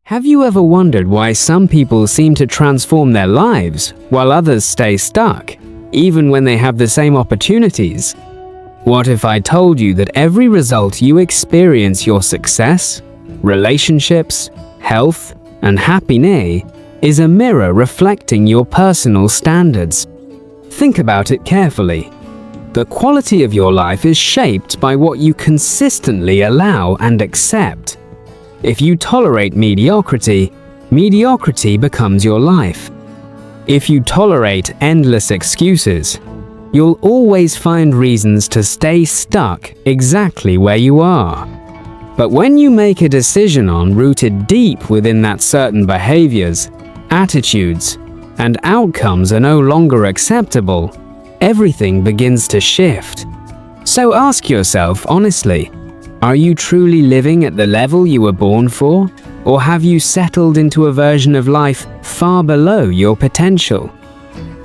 Have you ever wondered why some people seem to transform their lives while others stay stuck, even when they have the same opportunities? What if I told you that every result you experience, your success, relationships, health, and happiness, is a mirror reflecting your personal standards? Think about it carefully. The quality of your life is shaped by what you consistently allow and accept. If you tolerate mediocrity, mediocrity becomes your life. If you tolerate endless excuses, you'll always find reasons to stay stuck exactly where you are. But when you make a decision rooted deep within that certain behaviors, attitudes, and outcomes are no longer acceptable, everything begins to shift. So ask yourself honestly, are you truly living at the level you were born for? Or have you settled into a version of life far below your potential?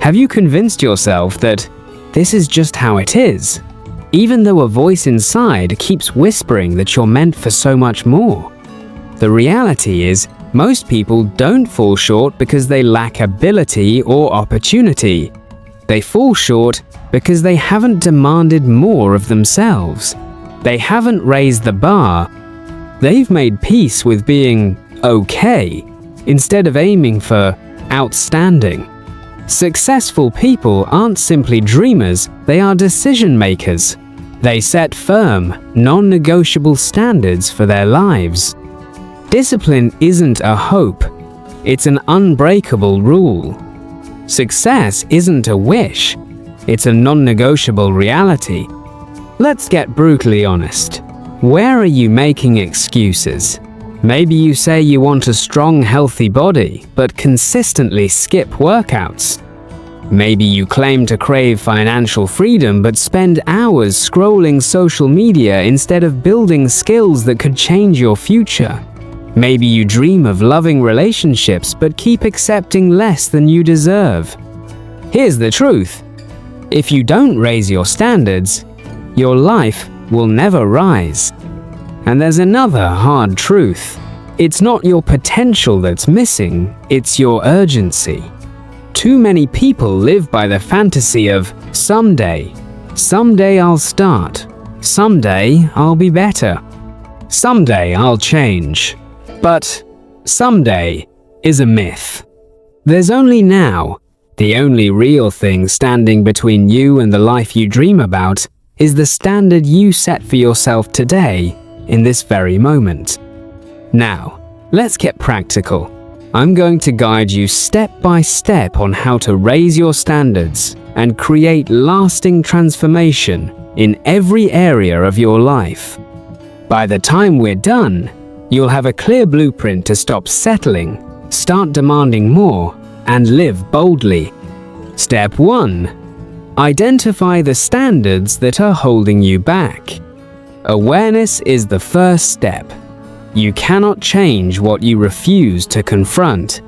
Have you convinced yourself that this is just how it is, even though a voice inside keeps whispering that you're meant for so much more? The reality is, most people don't fall short because they lack ability or opportunity. They fall short because they haven't demanded more of themselves. They haven't raised the bar. They've made peace with being okay instead of aiming for outstanding. Successful people aren't simply dreamers, they are decision makers. They set firm, non-negotiable standards for their lives. Discipline isn't a hope, it's an unbreakable rule. Success isn't a wish, it's a non-negotiable reality. Let's get brutally honest. Where are you making excuses? Maybe you say you want a strong, healthy body, but consistently skip workouts. Maybe you claim to crave financial freedom, but spend hours scrolling social media instead of building skills that could change your future. Maybe you dream of loving relationships, but keep accepting less than you deserve. Here's the truth. If you don't raise your standards, your life will never rise. And there's another hard truth. It's not your potential that's missing, it's your urgency. Too many people live by the fantasy of someday I'll start, someday I'll be better, someday I'll change. But someday is a myth. There's only now. The only real thing standing between you and the life you dream about is the standard you set for yourself today, in this very moment. Now, let's get practical. I'm going to guide you step by step on how to raise your standards and create lasting transformation in every area of your life. By the time we're done, you'll have a clear blueprint to stop settling, start demanding more, and live boldly. Step 1. Identify the standards that are holding you back. Awareness is the first step. You cannot change what you refuse to confront.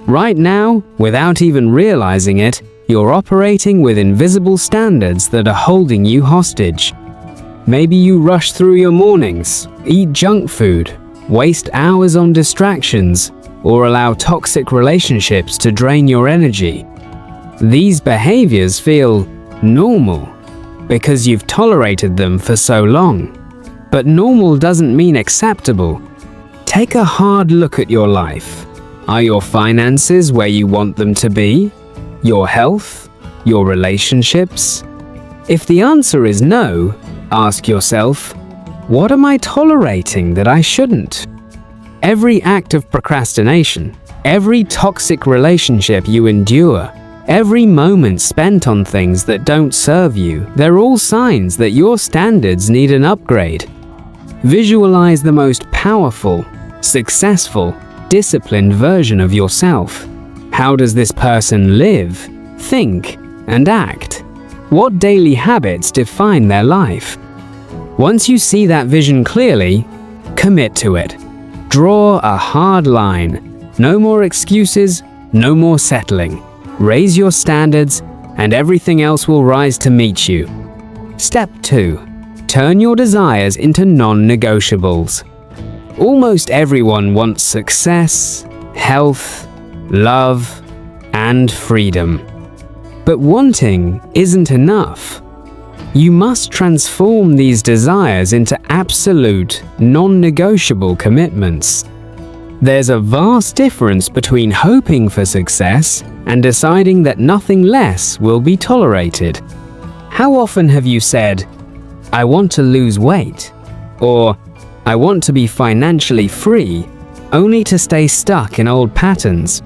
Right now, without even realizing it, you're operating with invisible standards that are holding you hostage. Maybe you rush through your mornings, eat junk food, waste hours on distractions, or allow toxic relationships to drain your energy. These behaviors feel normal because you've tolerated them for so long. But normal doesn't mean acceptable. Take a hard look at your life. Are your finances where you want them to be? Your health? Your relationships? If the answer is no, ask yourself, what am I tolerating that I shouldn't? Every act of procrastination, every toxic relationship you endure, every moment spent on things that don't serve you, they're all signs that your standards need an upgrade. Visualize the most powerful, successful, disciplined version of yourself. How does this person live, think, and act? What daily habits define their life? Once you see that vision clearly, commit to it. Draw a hard line. No more excuses, no more settling. Raise your standards, and everything else will rise to meet you. Step 2. Turn your desires into non-negotiables. Almost everyone wants success, health, love, and freedom. But wanting isn't enough. You must transform these desires into absolute, non-negotiable commitments. There's a vast difference between hoping for success and deciding that nothing less will be tolerated. How often have you said, "I want to lose weight," or "I want to be financially free," only to stay stuck in old patterns?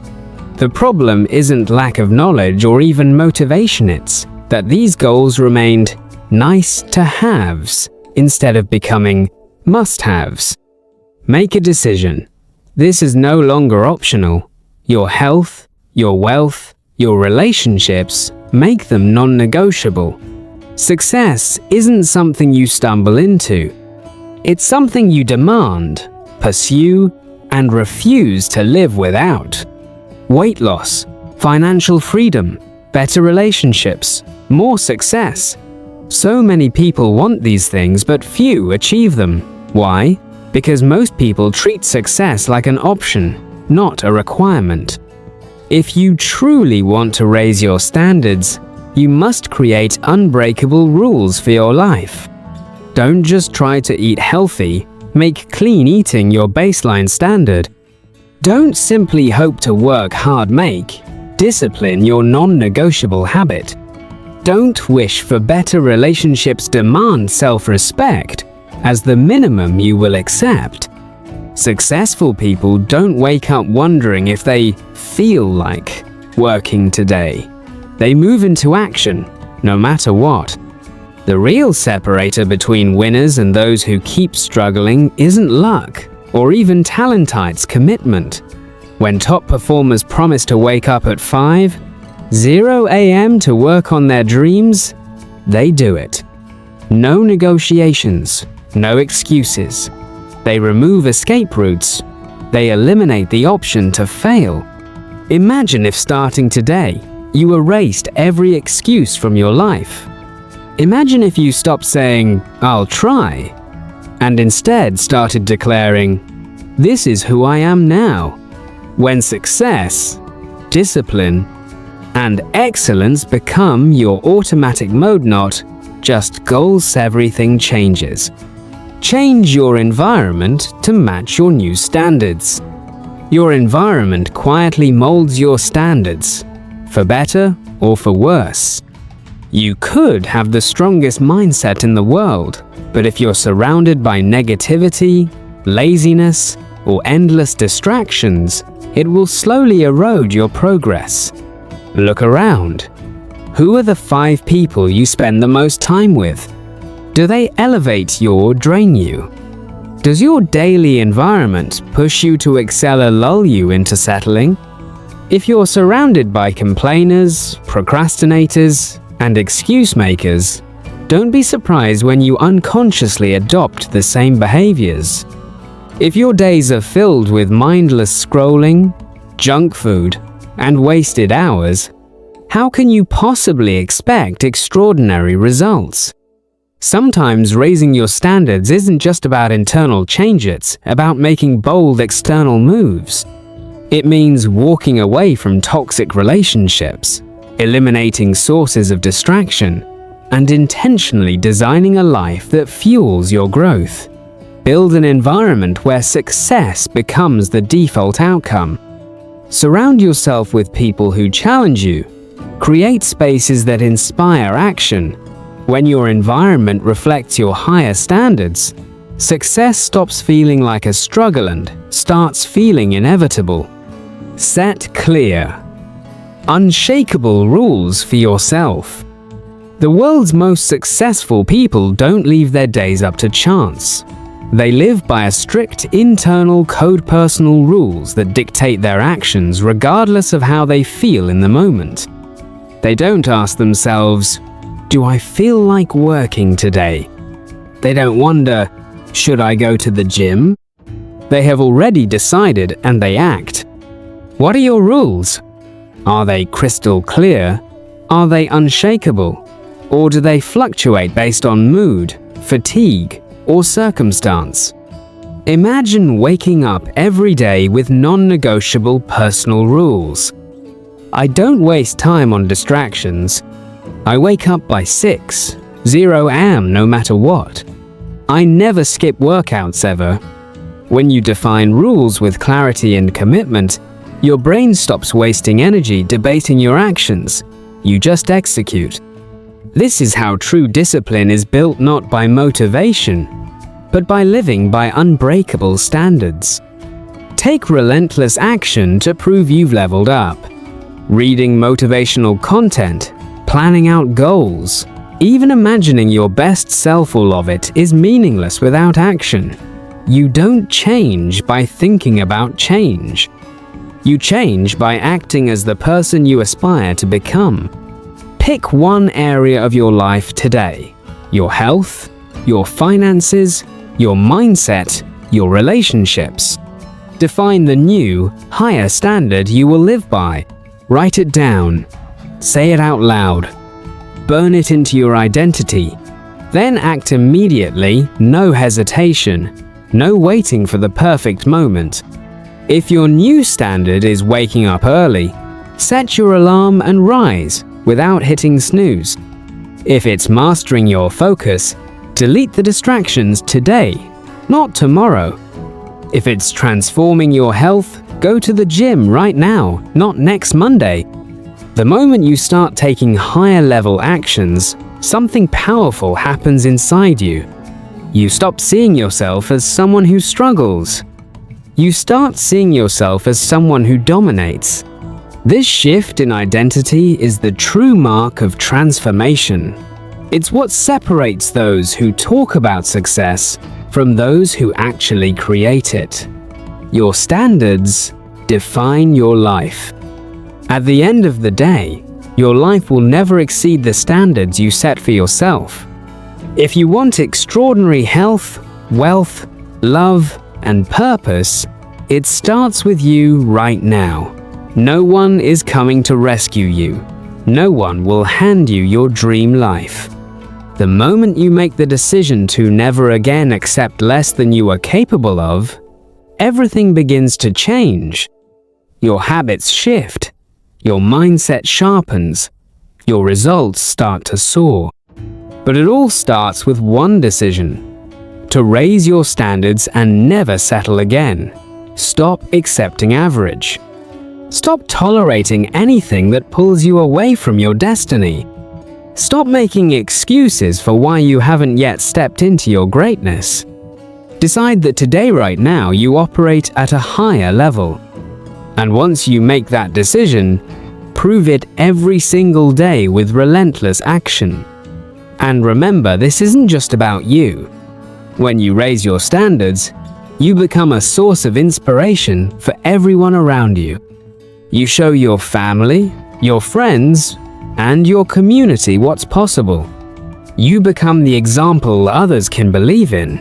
The problem isn't lack of knowledge or even motivation, it's that these goals remained nice-to-haves instead of becoming must-haves. Make a decision. This is no longer optional. Your health, your wealth, your relationships, make them non-negotiable. Success isn't something you stumble into. It's something you demand, pursue, and refuse to live without. Weight loss, financial freedom, better relationships, more success. So many people want these things, but few achieve them. Why? Because most people treat success like an option, not a requirement. If you truly want to raise your standards, you must create unbreakable rules for your life. Don't just try to eat healthy, make clean eating your baseline standard. Don't simply hope to work hard, make discipline your non-negotiable habit. Don't wish for better relationships, demand self-respect as the minimum you will accept. Successful people don't wake up wondering if they feel like working today. They move into action, no matter what. The real separator between winners and those who keep struggling isn't luck or even talent, commitment. When top performers promise to wake up at 5:00 a.m. to work on their dreams, they do it. No negotiations, no excuses. They remove escape routes. They eliminate the option to fail. Imagine if starting today, you erased every excuse from your life. Imagine if you stopped saying, "I'll try," and instead started declaring, "This is who I am now." When success, discipline, and excellence become your automatic mode, not just goals, everything changes. Change your environment to match your new standards. Your environment quietly molds your standards, for better or for worse. You could have the strongest mindset in the world, but if you're surrounded by negativity, laziness, or endless distractions, it will slowly erode your progress. Look around. Who are the 5 people you spend the most time with? Do they elevate you or drain you? Does your daily environment push you to excel or lull you into settling? If you're surrounded by complainers, procrastinators, and excuse makers, don't be surprised when you unconsciously adopt the same behaviors. If your days are filled with mindless scrolling, junk food, and wasted hours, how can you possibly expect extraordinary results? Sometimes raising your standards isn't just about internal change, it's about making bold external moves. It means walking away from toxic relationships, eliminating sources of distraction, and intentionally designing a life that fuels your growth. Build an environment where success becomes the default outcome. Surround yourself with people who challenge you. Create spaces that inspire action. When your environment reflects your higher standards, success stops feeling like a struggle and starts feeling inevitable. Set clear, unshakable rules for yourself. The world's most successful people don't leave their days up to chance. They live by a strict internal code, personal rules that dictate their actions regardless of how they feel in the moment. They don't ask themselves, "Do I feel like working today?" They don't wonder, "Should I go to the gym?" They have already decided and they act. What are your rules? Are they crystal clear? Are they unshakable? Or do they fluctuate based on mood, fatigue, or circumstance? Imagine waking up every day with non-negotiable personal rules. I don't waste time on distractions. I wake up by 6:00 a.m. no matter what. I never skip workouts ever. When you define rules with clarity and commitment, your brain stops wasting energy debating your actions. You just execute. This is how true discipline is built, not by motivation, but by living by unbreakable standards. Take relentless action to prove you've leveled up. Reading motivational content, planning out goals, even imagining your best self, all of it is meaningless without action. You don't change by thinking about change. You change by acting as the person you aspire to become. Pick one area of your life today: your health, your finances, your mindset, your relationships. Define the new, higher standard you will live by. Write it down. Say it out loud. Burn it into your identity. Then act immediately, no hesitation, no waiting for the perfect moment. If your new standard is waking up early, set your alarm and rise without hitting snooze. If it's mastering your focus, delete the distractions today, not tomorrow. If it's transforming your health, go to the gym right now, not next Monday. The moment you start taking higher level actions, something powerful happens inside you. You stop seeing yourself as someone who struggles. You start seeing yourself as someone who dominates. This shift in identity is the true mark of transformation. It's what separates those who talk about success from those who actually create it. Your standards define your life. At the end of the day, your life will never exceed the standards you set for yourself. If you want extraordinary health, wealth, love, and purpose, it starts with you right now. No one is coming to rescue you. No one will hand you your dream life. The moment you make the decision to never again accept less than you are capable of, everything begins to change. Your habits shift. Your mindset sharpens. Your results start to soar. But it all starts with one decision: to raise your standards and never settle again. Stop accepting average. Stop tolerating anything that pulls you away from your destiny. Stop making excuses for why you haven't yet stepped into your greatness. Decide that today, right now, you operate at a higher level. And once you make that decision, prove it every single day with relentless action. And remember, this isn't just about you. When you raise your standards, you become a source of inspiration for everyone around you. You show your family, your friends, and your community what's possible. You become the example others can believe in.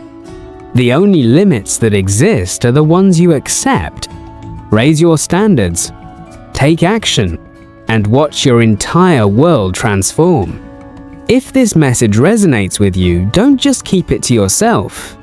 The only limits that exist are the ones you accept. Raise your standards, take action, and watch your entire world transform. If this message resonates with you, don't just keep it to yourself.